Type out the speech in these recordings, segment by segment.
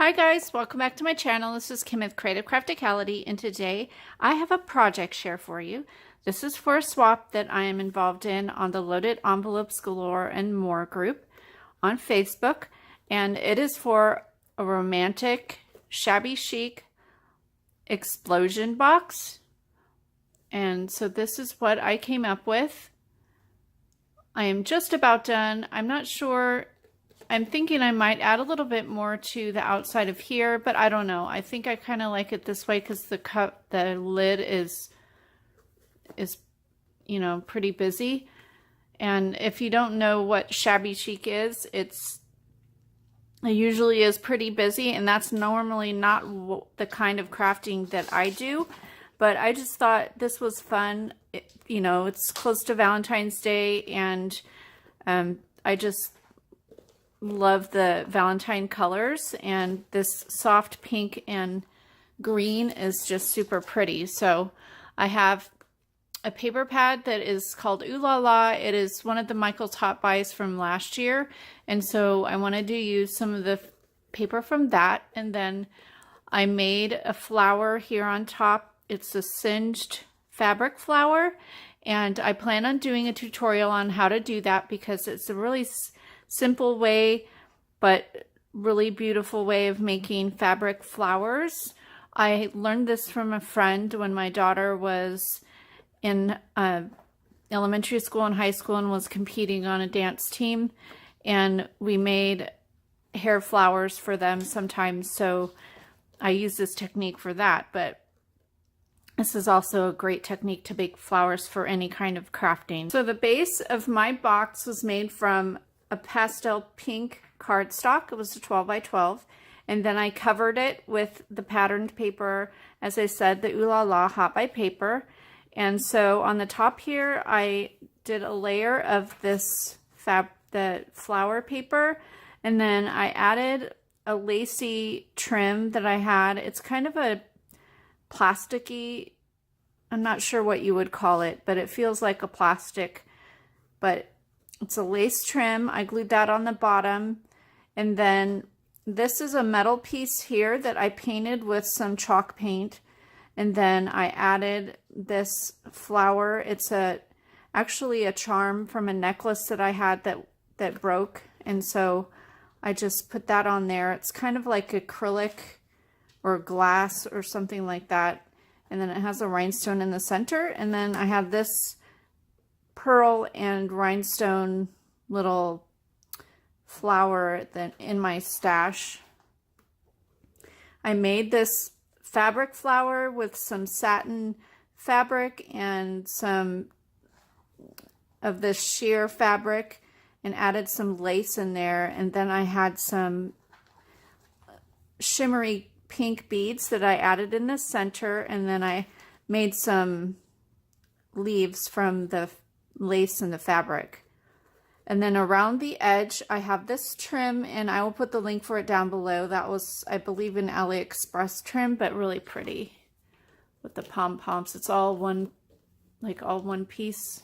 Hi guys, welcome back to my channel. This is Kim with Creative Crafticality, and today I have a project share for you. This is for a swap that I am involved in on the Loaded Envelopes Galore and More group on Facebook, and it is for a romantic Shabby Chic explosion box. And so this is what I came up with. I am just about done. I'm not sure. I'm thinking I might add a little bit more to the outside of here, but I don't know. I think I kind of like it this way because the lid is you know, pretty busy. And if you don't know what Shabby Chic is, it usually is pretty busy, and that's normally not the kind of crafting that I do. But I just thought this was fun. You know, it's close to Valentine's Day, and I just love the Valentine colors, and this soft pink and green is just super pretty. So I have a paper pad that is called Ooh La La. It is one of the Michael's Hot Buys from last year, and so I wanted to use some of the paper from that. And then I made a flower here on top. It's a singed fabric flower, and I plan on doing a tutorial on how to do that because it's a really simple way, but really beautiful way of making fabric flowers. I learned this from a friend when my daughter was in elementary school and high school and was competing on a dance team, and we made hair flowers for them sometimes, so I use this technique for that. But this is also a great technique to make flowers for any kind of crafting. So the base of my box was made from a pastel pink cardstock. It was a 12 by 12, and then I covered it with the patterned paper, as I said, the Ooh La La Hot by Paper. And so on the top here, I did a layer of this the flower paper, and then I added a lacy trim that I had. It's kind of a plasticky, I'm not sure what you would call it, but it feels like a plastic, but it's a lace trim. I glued that on the bottom. And then this is a metal piece here that I painted with some chalk paint. And then I added this flower. It's actually a charm from a necklace that I had that broke. And so I just put that on there. It's kind of like acrylic or glass or something like that. And then it has a rhinestone in the center. And then I have this pearl and rhinestone little flower in my stash. I made this fabric flower with some satin fabric and some of this sheer fabric and added some lace in there. And then I had some shimmery pink beads that I added in the center, and then I made some leaves from the lace and the fabric. And then around the edge I have this trim, and I will put the link for it down below. That was, I believe, an AliExpress trim, but really pretty with the pom-poms. It's all one, like all one piece.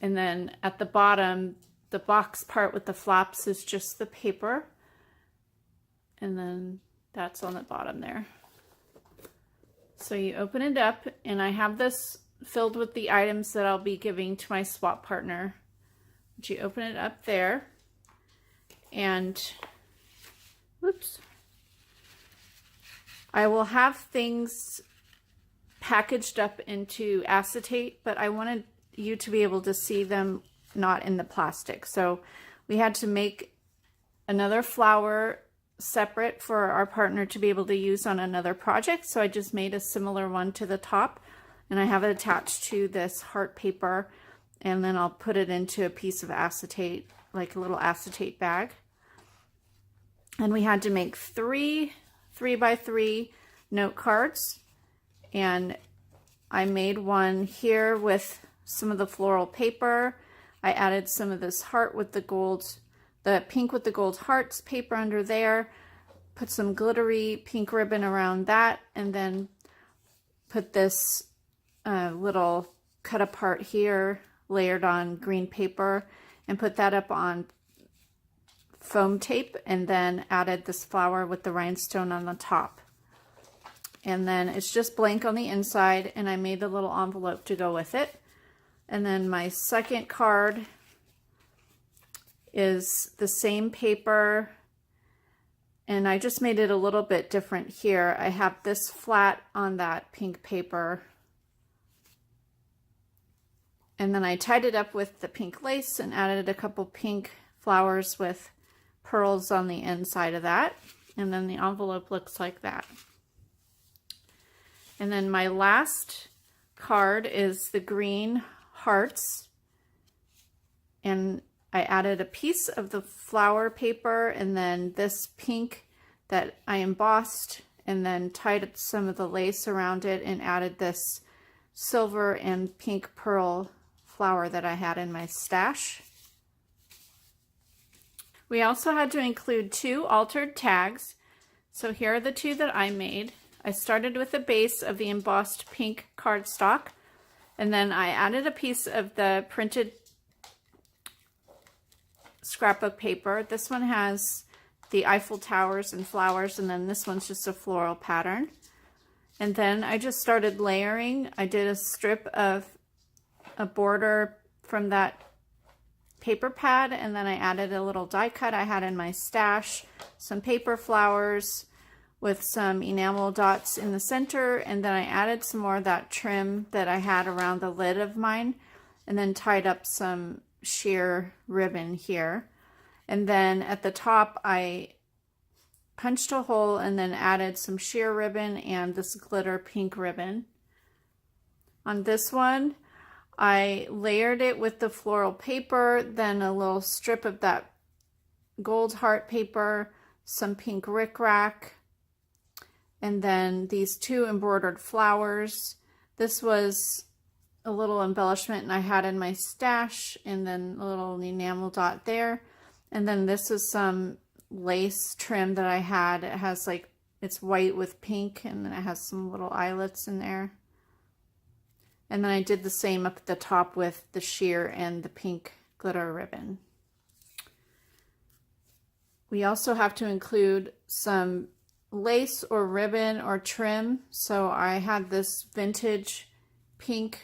And then at the bottom, the box part with the flaps is just the paper, and then that's on the bottom there. So you open it up, and I have this filled with the items that I'll be giving to my swap partner. But you open it up there, and whoops, I will have things packaged up into acetate, but I wanted you to be able to see them not in the plastic. So we had to make another flower separate for our partner to be able to use on another project. So I just made a similar one to the top, and I have it attached to this heart paper, and then I'll put it into a piece of acetate, like a little acetate bag. And we had to make three 3x3 note cards, and I made one here with some of the floral paper. I added some of this heart with the gold, the pink with the gold hearts paper under there, put some glittery pink ribbon around that, and then put this little cut apart here layered on green paper, and put that up on foam tape and then added this flower with the rhinestone on the top. And then it's just blank on the inside, and I made a little envelope to go with it. And then my second card is the same paper, and I just made it a little bit different here. I have this flat on that pink paper, and then I tied it up with the pink lace and added a couple pink flowers with pearls on the inside of that. And then the envelope looks like that. And then my last card is the green hearts, and I added a piece of the flower paper and then this pink that I embossed, and then tied up some of the lace around it and added this silver and pink pearl flower that I had in my stash. We also had to include 2 altered tags. So here are the 2 that I made. I started with the base of the embossed pink cardstock, and then I added a piece of the printed scrapbook paper. This one has the Eiffel Towers and flowers, and then this one's just a floral pattern. And then I just started layering. I did a strip of a border from that paper pad, and then I added a little die cut I had in my stash, some paper flowers with some enamel dots in the center, and then I added some more of that trim that I had around the lid of mine, and then tied up some sheer ribbon here. And then at the top I punched a hole and then added some sheer ribbon and this glitter pink ribbon. On this one I layered it with the floral paper, then a little strip of that gold heart paper, some pink rickrack, and then these 2 embroidered flowers. This was a little embellishment and I had in my stash, and then a little enamel dot there. And then this is some lace trim that I had. It has like, it's white with pink, and then it has some little eyelets in there. And then I did the same up at the top with the sheer and the pink glitter ribbon. We also have to include some lace or ribbon or trim. So I had this vintage pink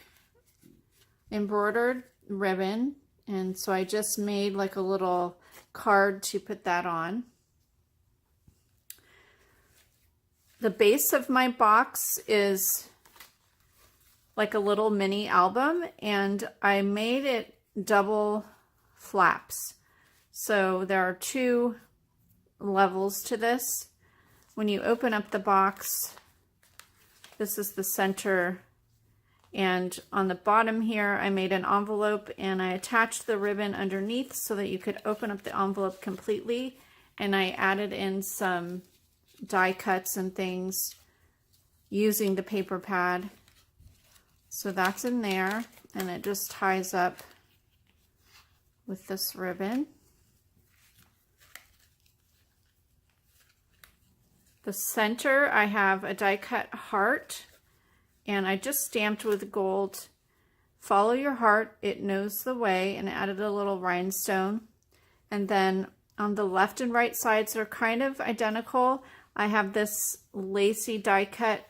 embroidered ribbon, and so I just made like a little card to put that on. The base of my box is like a little mini album, and I made it double flaps. So there are 2 levels to this. When you open up the box, this is the center, and on the bottom here I made an envelope and I attached the ribbon underneath so that you could open up the envelope completely, and I added in some die cuts and things using the paper pad. So that's in there, and it just ties up with this ribbon. The center, I have a die cut heart, and I just stamped with gold, "Follow your heart, it knows the way," and added a little rhinestone. And then on the left and right sides are kind of identical. I have this lacy die cut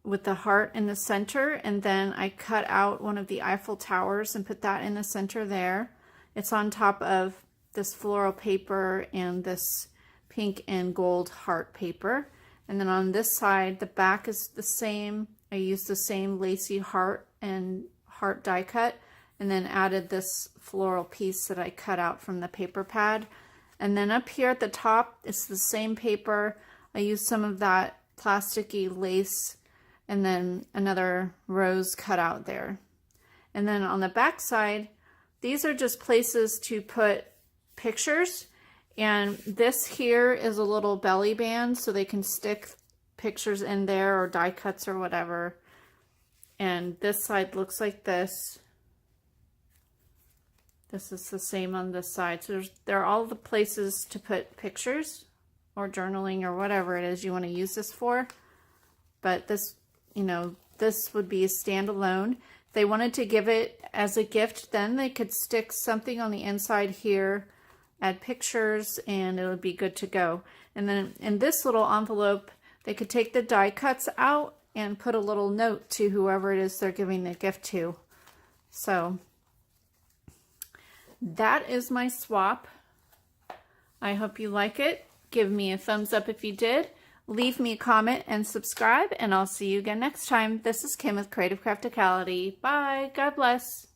with the heart in the center, and then I cut out one of the Eiffel Towers and put that in the center there. It's on top of this floral paper and this pink and gold heart paper. And then on this side, the back is the same. I used the same lacy heart and heart die cut, and then added this floral piece that I cut out from the paper pad. And then up here at the top, it's the same paper. I used some of that plasticky lace and then another rose cut out there. And then on the back side, these are just places to put pictures. And this here is a little belly band so they can stick pictures in there or die cuts or whatever. And this side looks like this. This is the same on this side. So there are all the places to put pictures or journaling or whatever it is you want to use this for. But this, you know, this would be a standalone. If they wanted to give it as a gift, then they could stick something on the inside here add pictures, and it'll be good to go. And then in this little envelope, they could take the die cuts out and put a little note to whoever it is they're giving the gift to. So that is my swap. I hope you like it. Give me a thumbs up if you did. Leave me a comment and subscribe, and I'll see you again next time. This is Kim with Creative Crafticality. Bye. God bless.